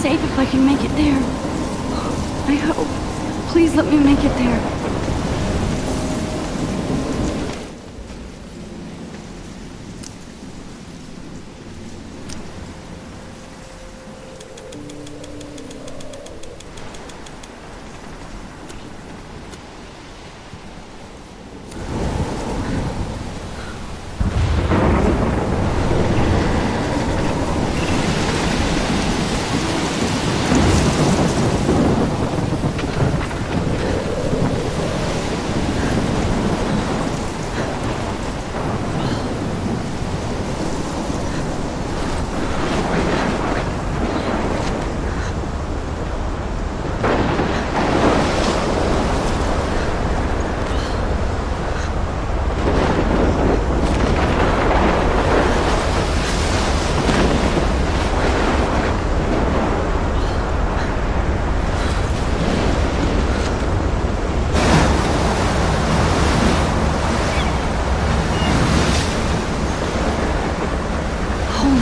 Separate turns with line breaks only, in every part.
safe if I can make it there. I hope. Please let me make it there.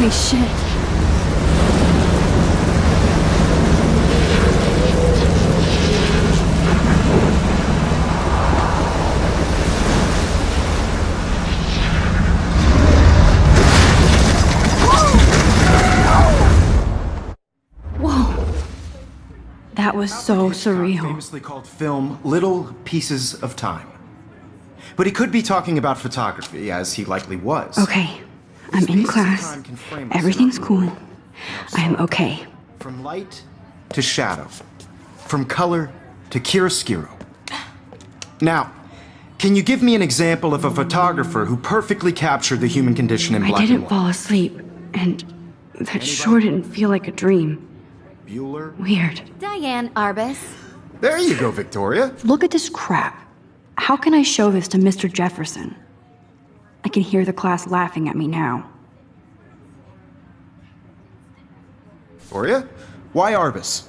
Holy shit. Whoa. That was so surreal.
Famously called film Little Pieces of Time. But he could be talking about photography, as he likely was.
Okay. I'm in class. Everything's cool. I am okay.
From light to shadow. From color to chiaroscuro. Now, can you give me an example of a photographer who perfectly captured the human condition in black and white?
I didn't fall asleep, and that sure didn't feel like a dream.
Bueller?
Weird.
Diane Arbus.
There you go, Victoria.
Look at this crap. How can I show this to Mr. Jefferson? I can hear the class laughing at me now.
Victoria? Why Arbus?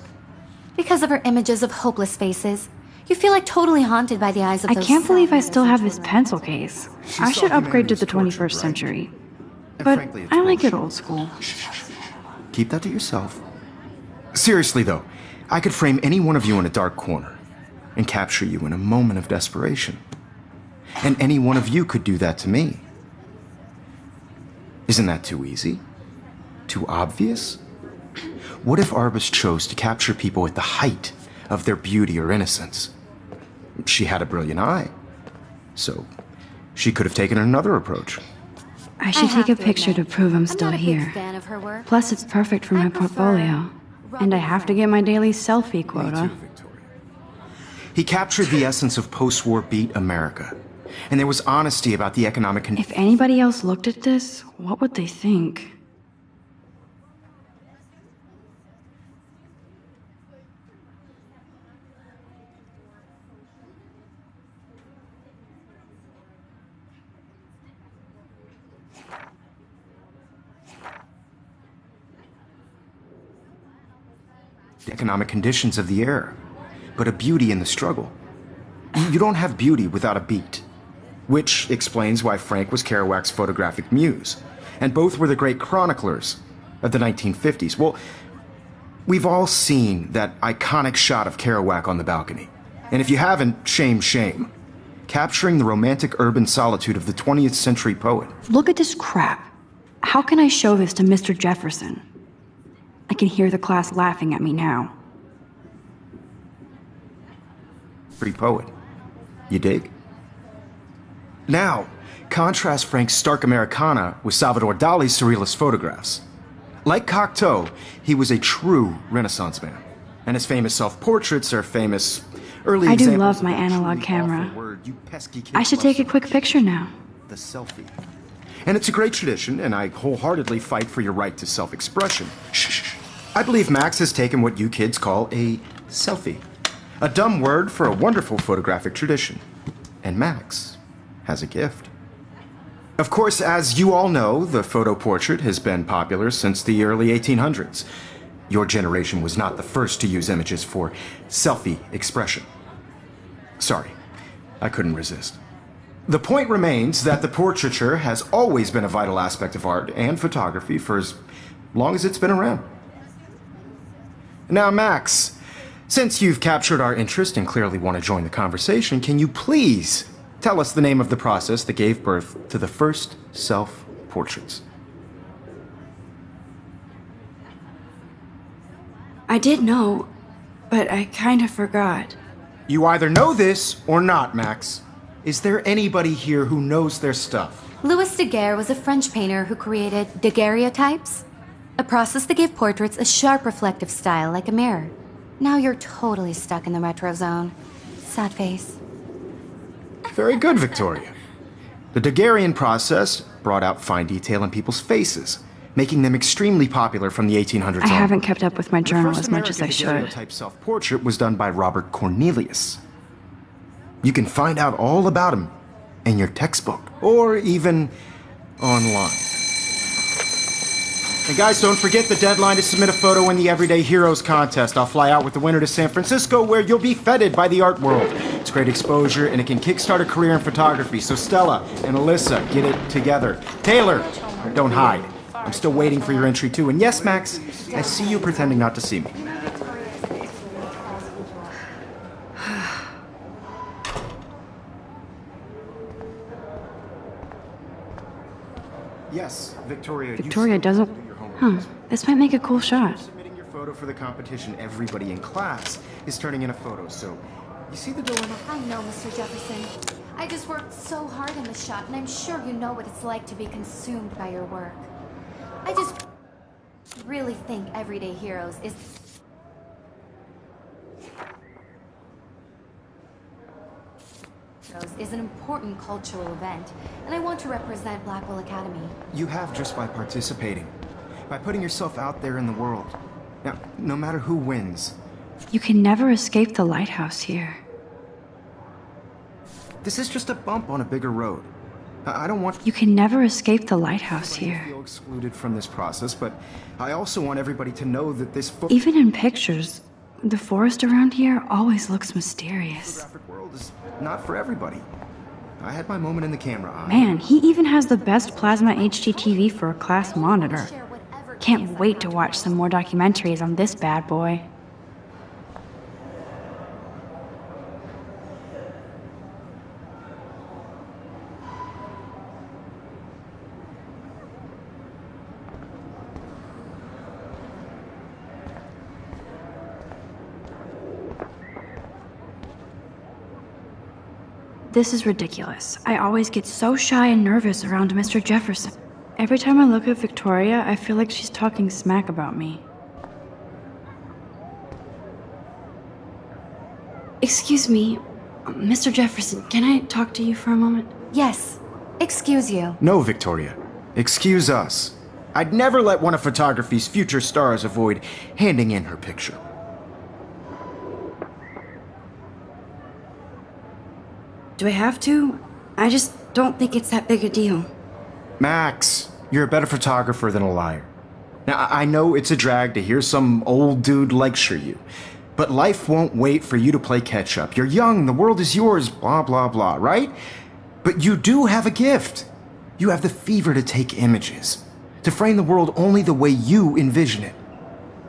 Because of her images of hopeless faces. You feel like totally haunted by the eyes of
I
those
can't believe I
sad,
still have this
innocent
pencil case. I should
saw
upgrade to the
humanity's
21st
tortured, right?
century.
And
But
frankly, it's
I like it
bullshit.
old school.
Keep that to yourself. Seriously, though, I could frame any one of you in a dark corner and capture you in a moment of desperation. And any one of you could do that to me. Isn't that too easy? Too obvious? What if Arbus chose to capture people at the height of their beauty or innocence? She had a brilliant eye, so she could have taken another approach.
I should
have
take a
to
picture
admit,
to prove I'm
I'm
still
not a big
here.
fan of her work.
Plus, it's perfect for
I
my
prefer
portfolio. And I have to get my daily selfie quota.
Victoria. He captured the essence of post-war beat America, and there was honesty about the economic
If anybody else looked at this, what would they think?
economic conditions of the era, but a beauty in the struggle. You don't have beauty without a beat. Which explains why Frank was Kerouac's photographic muse, and both were the great chroniclers of the 1950s. Well, we've all seen that iconic shot of Kerouac on the balcony. And if you haven't, shame, shame. Capturing the romantic urban solitude of the 20th century poet.
Look at this crap. How can I show this to Mr. Jefferson? I can hear the class laughing at me now.
Free poet. You dig? Now, contrast Frank's stark Americana with Salvador Dali's surrealist photographs. Like Cocteau, he was a true Renaissance man, and his famous self-portraits are famous early
I do
examples
love
of
my
that
analog
truly
camera.
awful word, you pesky kid
I should
love
take a
so
quick
much.
picture now.
The selfie. And it's a great tradition, and I wholeheartedly fight for your right to self-expression. Shh. I believe Max has taken what you kids call a selfie. A dumb word for a wonderful photographic tradition. And Max has a gift. Of course, as you all know, the photo portrait has been popular since the early 1800s. Your generation was not the first to use images for selfie expression. Sorry, I couldn't resist. The point remains that the portraiture has always been a vital aspect of art and photography for as long as it's been around. Now, Max, since you've captured our interest and clearly want to join the conversation, can you please tell us the name of the process that gave birth to the first self-portraits?
I did know, but I kind of forgot.
You either know this or not, Max. Is there anybody here who knows their stuff?
Louis Daguerre was a French painter who created daguerreotypes, a process that gave portraits a sharp reflective style like a mirror. Now you're totally stuck in the retro zone. Sad face.
Very good, Victoria. The Daguerrean process brought out fine detail in people's faces, making them extremely popular from the 1800s
I
on.
haven't kept up with my journal
The first
as much as I
American
should.
daguerreotype self-portrait was done by Robert Cornelius. You can find out all about him in your textbook, or even online. And guys, don't forget the deadline to submit a photo in the Everyday Heroes contest. I'll fly out with the winner to San Francisco, where you'll be feted by the art world. It's great exposure, and it can kickstart a career in photography. So Stella and Alyssa, get it together. Taylor, don't hide. I'm still waiting for your entry too. And yes, Max, I see you pretending not to see me. Yes, Victoria.
Victoria doesn't... Huh, this might make a cool shot.
Submitting your photo for the competition, everybody in class is turning in a photo, so you see the dilemma?
I know, Mr. Jefferson. I just worked so hard in the shot, and I'm sure you know what it's like to be consumed by your work. I just really think Everyday Heroes is an important cultural event, and I want to represent Blackwell Academy.
You have just by participating, by putting yourself out there in the world. Now, no matter who wins,
You can never escape the lighthouse here.
this is just a bump on a bigger road. I don't want
You can never escape the lighthouse
anybody to
here.
feel excluded from this process, but I also want everybody to know that this
Even in pictures, the forest around here always looks mysterious.
photographic world is not for everybody. I had my moment in the camera eye.
Man, he even has the best plasma HDTV for a class monitor. Can't wait to watch some more documentaries on this bad boy. This is ridiculous. I always get so shy and nervous around Mr. Jefferson. Every time I look at Victoria, I feel like she's talking smack about me. Excuse me, Mr. Jefferson, can I talk to you for a moment?
Yes. Excuse you.
No, Victoria. Excuse us. I'd never let one of photography's future stars avoid handing in her picture.
Do I have to? I just don't think it's that big a deal.
Max, you're a better photographer than a liar. Now, I know it's a drag to hear some old dude lecture you, but life won't wait for you to play catch up. You're young, the world is yours, blah, blah, blah, right? But you do have a gift. You have the fever to take images, to frame the world only the way you envision it.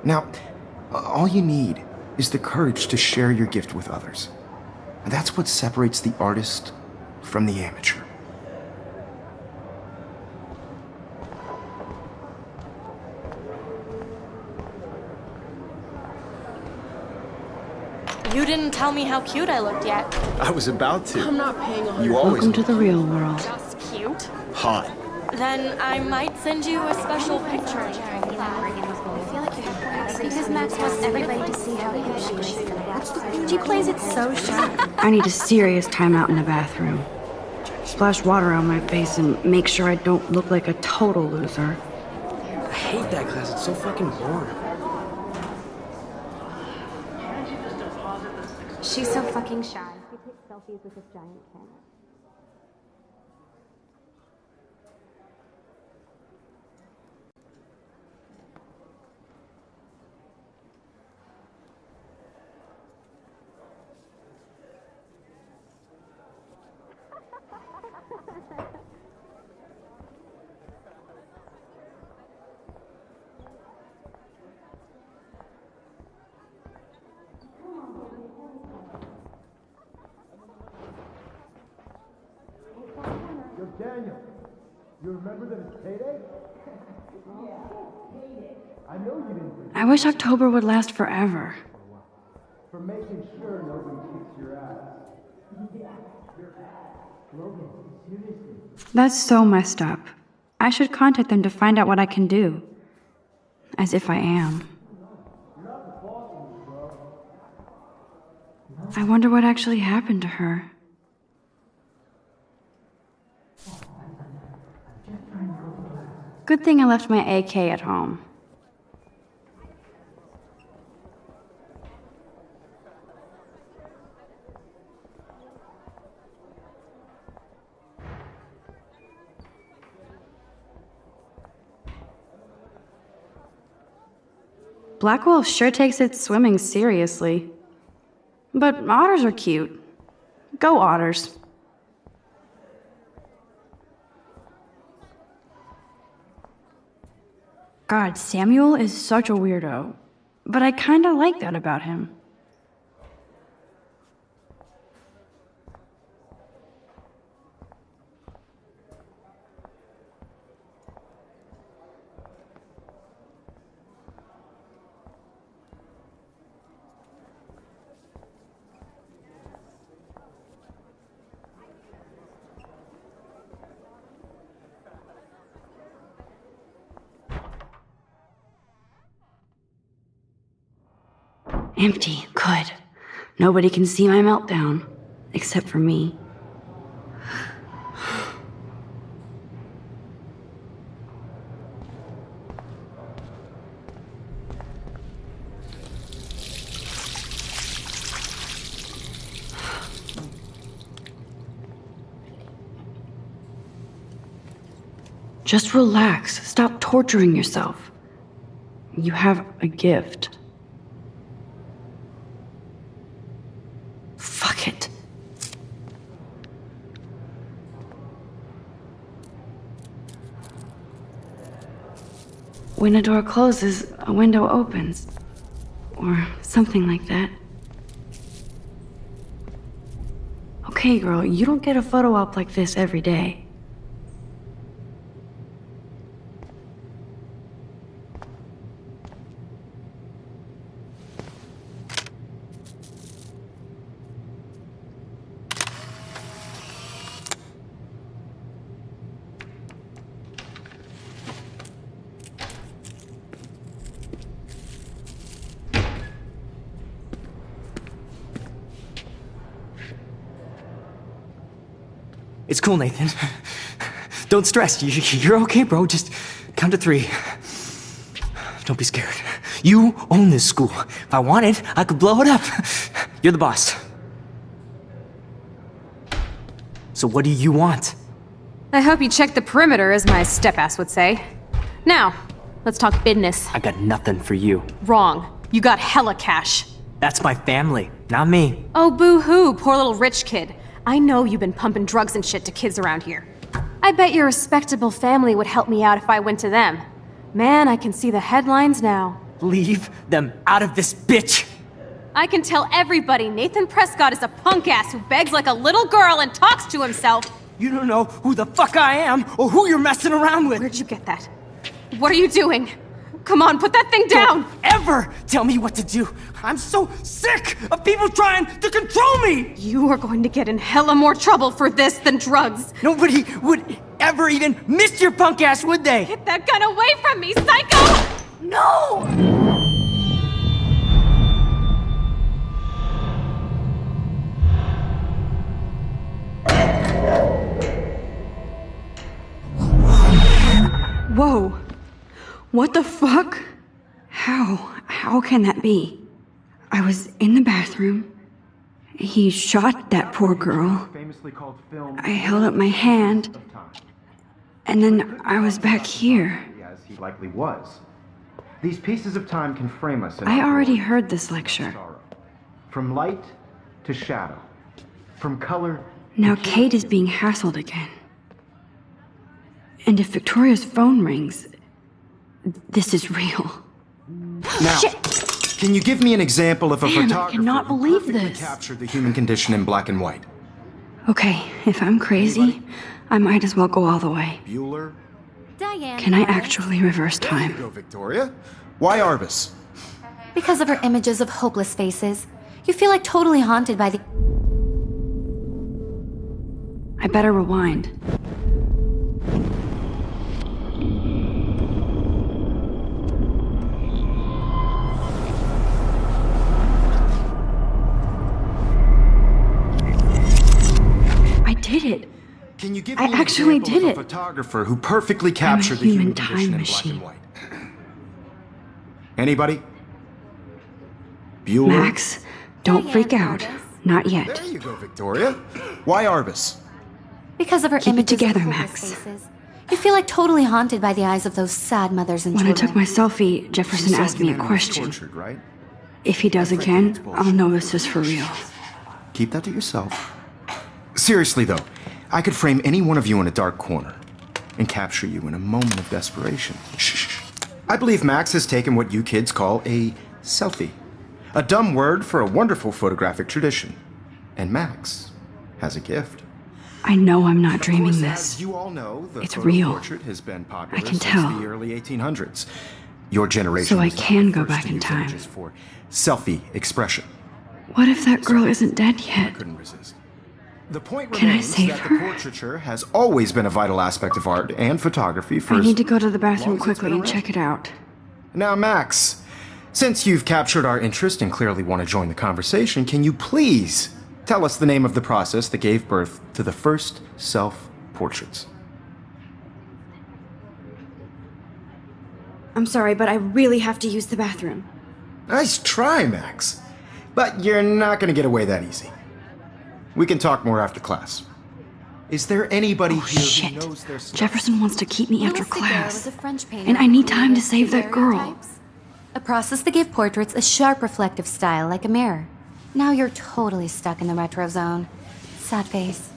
Now, all you need is the courage to share your gift with others. And that's what separates the artist from the amateur.
You didn't tell me how cute I looked yet.
I was about to.
I'm not paying 100.
You always
Welcome to the real world.
Just cute?
hot.
Then I might send you a special picture.
Because Max wants everybody to see how cute she is. She plays it so shy.
I need a serious timeout in the bathroom. Splash water on my face and make sure I don't look like a total loser.
I hate that class. It's so fucking boring.
She's so fucking shy. She takes selfies with this giant camera.
Daniel, you remember that it's payday? I know you didn't forget.
I wish October would last forever.
For making sure nobody kicks your ass.
That's so messed up. I should contact them to find out what I can do. As if I am. I wonder what actually happened to her. Good thing I left my AK at home. Blackwell sure takes its swimming seriously. But otters are cute. Go otters. God, Samuel is such a weirdo. But I kinda like that about him. Empty. Good. Nobody can see my meltdown. Except for me. Just relax. Stop torturing yourself. You have a gift. Fuck it. When a door closes, a window opens. Or something like that. Okay, girl, you don't get a photo op like this every day.
It's cool, Nathan. Don't stress. You're okay, bro. Just count to 3. Don't be scared. You own this school. If I wanted, I could blow it up. You're the boss. So what do you want?
I hope you checked the perimeter, as my step-ass would say. Now, let's talk business.
I got nothing for you.
Wrong. You got hella cash.
That's my family, not me.
Oh, boo-hoo, poor little rich kid. I know you've been pumping drugs and shit to kids around here. I bet your respectable family would help me out if I went to them. Man, I can see the headlines now.
Leave them out of this bitch!
I can tell everybody Nathan Prescott is a punk ass who begs like a little girl and talks to himself.
You don't know who the fuck I am or who you're messing around with.
Where'd you get that? What are you doing? Come on, put that thing down!
Don't ever tell me what to do! I'm so sick of people trying to control me!
You are going to get in hella more trouble for this than drugs.
Nobody would ever even miss your punk ass, would they?
Get that gun away from me, psycho!
No!
Whoa. What the fuck? How can that be? I was in the bathroom. He shot that poor girl.
Famously called film.
I held up my hand. And then I was back here.
As he likely was. These pieces of time can frame us in
I
our
already
glory
heard this lecture.
and sorrow. From light to shadow. From color.
Now Kate is being hassled again. And if Victoria's phone rings, this is real.
Now,
Shit.
can you give me an example of a
Damn, I
photographer
cannot
who
believe
perfectly
this.
captured the human condition in black and white?
Okay, if I'm crazy, I might as well go all the way.
Bueller?
Diane.
Can I
Arbus.
actually reverse
There you
time?
go, Victoria. Why Arbus?
Because of her images of hopeless faces, you feel like totally haunted by the.
I better rewind. I did it.
Can you give
I
me an
actually
example
did
of a
it.
photographer who perfectly captured the
human
human condition
time
in black
machine.
and white? Anybody? Bueller?
Max, don't
Diane
freak out.
Arbus.
Not yet.
There you go, Victoria. Why Arbus?
Because of her
Keep it
images
together,
of hopeless
Max.
faces, you feel like totally haunted by the eyes of those sad mothers and
When I
children.
took my selfie, Jefferson
She saw
asked me a
humanity was
question.
tortured, right?
If he does again, I'll know this is for real.
Keep that to yourself. Seriously, though, I could frame any one of you in a dark corner and capture you in a moment of desperation. Shh. I believe Max has taken what you kids call a selfie. A dumb word for a wonderful photographic tradition. And Max has a gift.
I know I'm not
Of
dreaming
course,
this.
as you all know, the
It's
photo
real.
portrait has been popular
I can
since
tell.
the early 1800s. Your generation
So I
was not
can
the
go
first
back
to
in
use
time.
images for selfie expression.
What if that girl isn't dead yet?
Couldn't resist. The point
Can I
remains
save
that
her?
the portraiture has always been a vital aspect of art and photography for
I
as
need to go to the
long
bathroom
as it's
quickly
been
and
around.
check it out.
Now, Max, since you've captured our interest and clearly want to join the conversation, can you please tell us the name of the process that gave birth to the first self-portraits?
I'm sorry, but I really have to use the bathroom.
Nice try, Max. But you're not going to get away that easy. We can talk more after class. Is there anybody here
Shit.
who knows their stuff?
Jefferson wants to keep me after
Louis Daguerre
class.
was a French painter
And I
who
need time to
created
save that girl.
daguerreotypes, a process that gave portraits a sharp reflective style like a mirror. Now you're totally stuck in the retro zone. Sad face.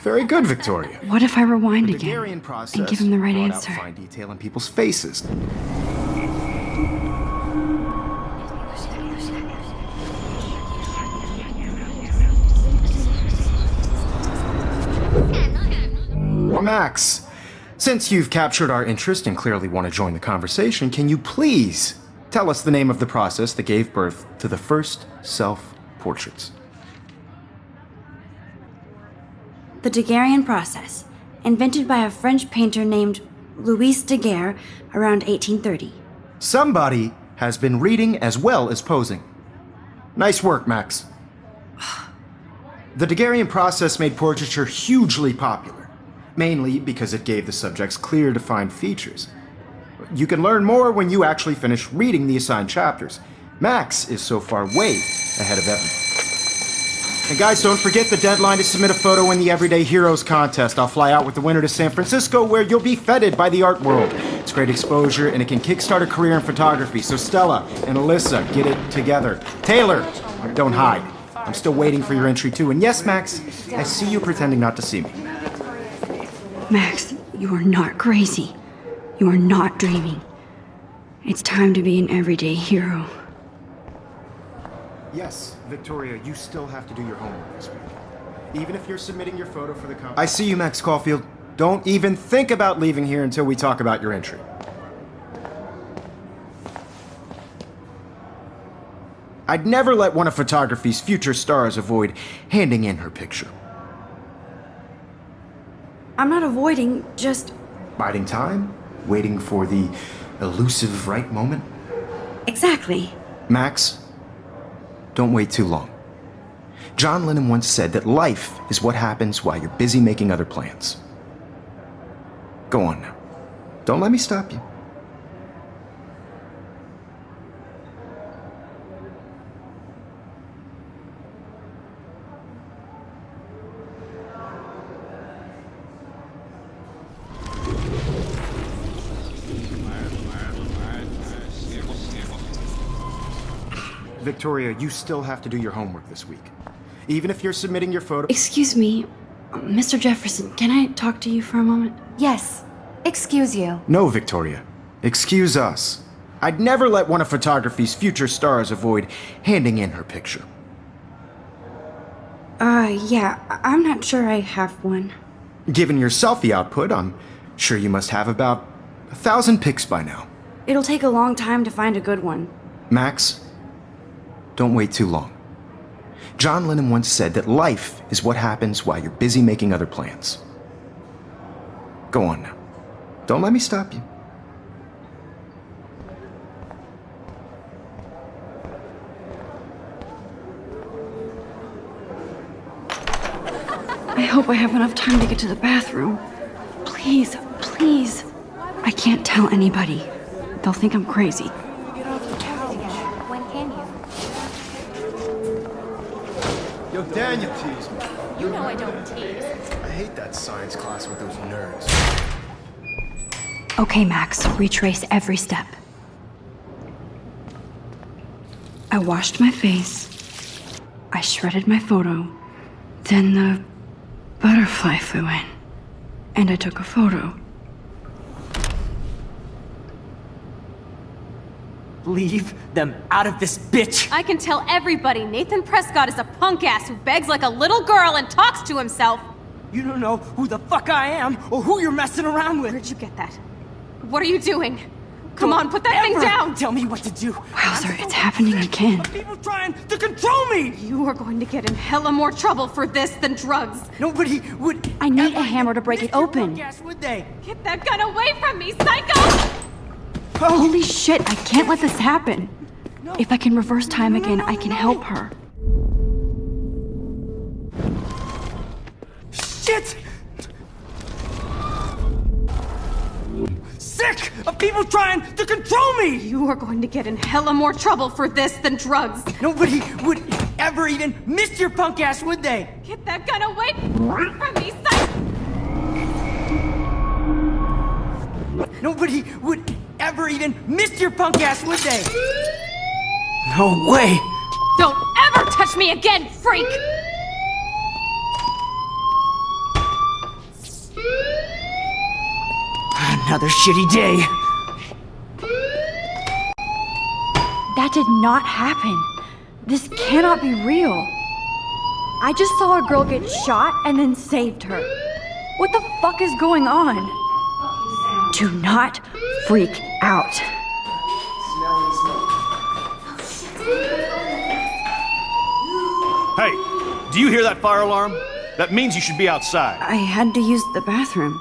Very good, Victoria.
What if I rewind
The
again
Daguerrean process
and give him the right
brought
answer?
out fine detail in people's faces. Well, Max, since you've captured our interest and clearly want to join the conversation, can you please tell us the name of the process that gave birth to the first self-portraits?
The Daguerrean process, invented by a French painter named Louis Daguerre around 1830.
Somebody has been reading as well as posing. Nice work, Max. The Daguerrean process made portraiture hugely popular, mainly because it gave the subjects clear, defined features. You can learn more when you actually finish reading the assigned chapters. Max is so far way ahead of everyone. And guys, don't forget the deadline to submit a photo in the Everyday Heroes contest. I'll fly out with the winner to San Francisco, where you'll be feted by the art world. It's great exposure, and it can kickstart a career in photography. So Stella and Alyssa, get it together. Taylor, don't hide. I'm still waiting for your entry too. And yes, Max, I see you pretending not to see me.
Max, you are not crazy. You are not dreaming. It's time to be an everyday hero.
Yes, Victoria, you still have to do your homework this week. Even if you're submitting your photo for the contest. I see you, Max Caulfield. Don't even think about leaving here until we talk about your entry. I'd never let one of photography's future stars avoid handing in her picture.
I'm not avoiding, just...
Biding time? Waiting for the elusive right moment?
Exactly.
Max, don't wait too long. John Lennon once said that life is what happens while you're busy making other plans. Go on now. Don't let me stop you. Victoria, you still have to do your homework this week. Even if you're submitting your photo...
Excuse me, Mr. Jefferson, can I talk to you for a moment?
Yes. Excuse you.
No, Victoria. Excuse us. I'd never let one of photography's future stars avoid handing in her picture.
Yeah, I'm not sure I have one.
Given your selfie output, I'm sure you must have about 1,000 pics by now.
It'll take a long time to find a good one.
Max, don't wait too long. John Lennon once said that life is what happens while you're busy making other plans. Go on now. Don't let me stop you.
I hope I have enough time to get to the bathroom. Please, please. I can't tell anybody. They'll think I'm crazy.
When can you?
Yo, Daniel teased me.
You know I don't tease.
I hate that science class with those nerds.
Okay, Max, retrace every step. I washed my face. I shredded my photo. Then the butterfly flew in. And I took a photo.
Leave them out of this bitch!
I can tell everybody Nathan Prescott is a punk ass who begs like a little girl and talks to himself.
You don't know who the fuck I am or who you're messing around with.
Where'd you get that? What are you doing? Come on, put that thing
Ever
down!
Tell me what to do.
Wowzer, it's happening again.
People trying to control me!
You are going to get in hella more trouble for this than drugs.
Nobody would.
I need
ever
a hammer to break it
miss your
open.
podcast, would they?
Get that gun away from me, psycho!
Holy shit, I can't let this happen. If I can reverse time again, I can help her.
Shit! Sick of people trying to control me!
You are going to get in hella more trouble for this than drugs.
Nobody would ever even miss your punk ass, would they?
Get that gun away from me, psycho!
Nobody would ever even miss your punk ass, would they? No way!
Don't ever touch me again, freak!
Another shitty day.
That did not happen. This cannot be real. I just saw a girl get shot and then saved her. What the fuck is going on? Do not freak out.
Hey, do you hear that fire alarm? That means you should be outside.
I had to use the bathroom.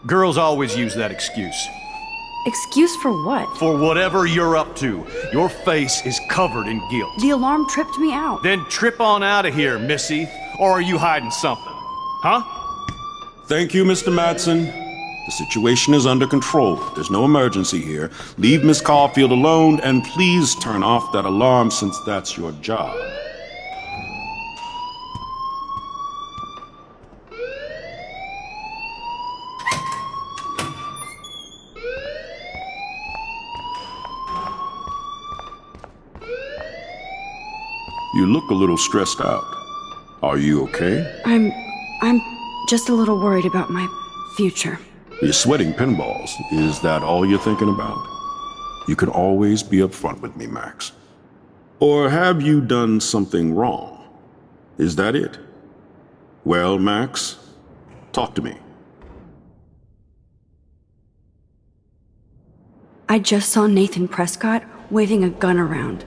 Girls always use that excuse.
Excuse for what?
For whatever you're up to, your face is covered in guilt.
The alarm tripped me out.
Then trip on out of here, Missy. Or are you hiding something? Huh?
Thank you, Mr. Madsen. The situation is under control. There's no emergency here. Leave Miss Caulfield alone, and please turn off that alarm since that's your job. You look a little stressed out. Are you okay?
I'm just a little worried about my future.
You're sweating pinballs. Is that all you're thinking about? You can always be upfront with me, Max. Or have you done something wrong? Is that it? Well, Max, talk to me.
I just saw Nathan Prescott waving a gun around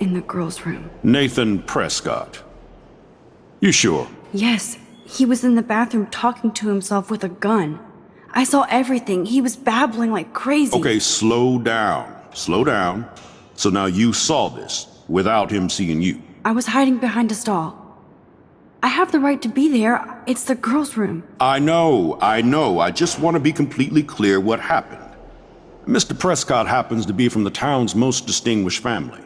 in the girls' room.
Nathan Prescott. You sure?
Yes, he was in the bathroom talking to himself with a gun. I saw everything. He was babbling like crazy.
Okay, slow down. Slow down. So now you saw this without him seeing you.
I was hiding behind a stall. I have the right to be there. It's the girls' room.
I know. I just want to be completely clear what happened. Mr. Prescott happens to be from the town's most distinguished family,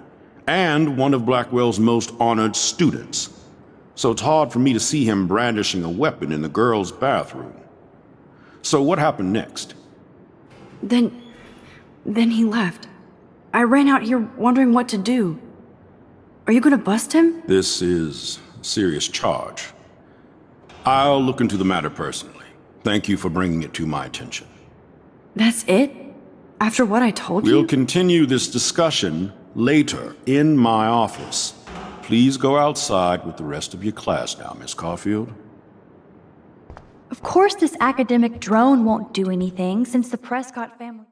and one of Blackwell's most honored students. So it's hard for me to see him brandishing a weapon in the girls' bathroom. So what happened next?
Then he left. I ran out here wondering what to do. Are you gonna bust him?
This is a serious charge. I'll look into the matter personally. Thank you for bringing it to my attention.
That's it? After what I told you?
We'll continue this discussion later in my office. Please go outside with the rest of your class now, Miss Caulfield.
Of course, this academic drone won't do anything since the Prescott family.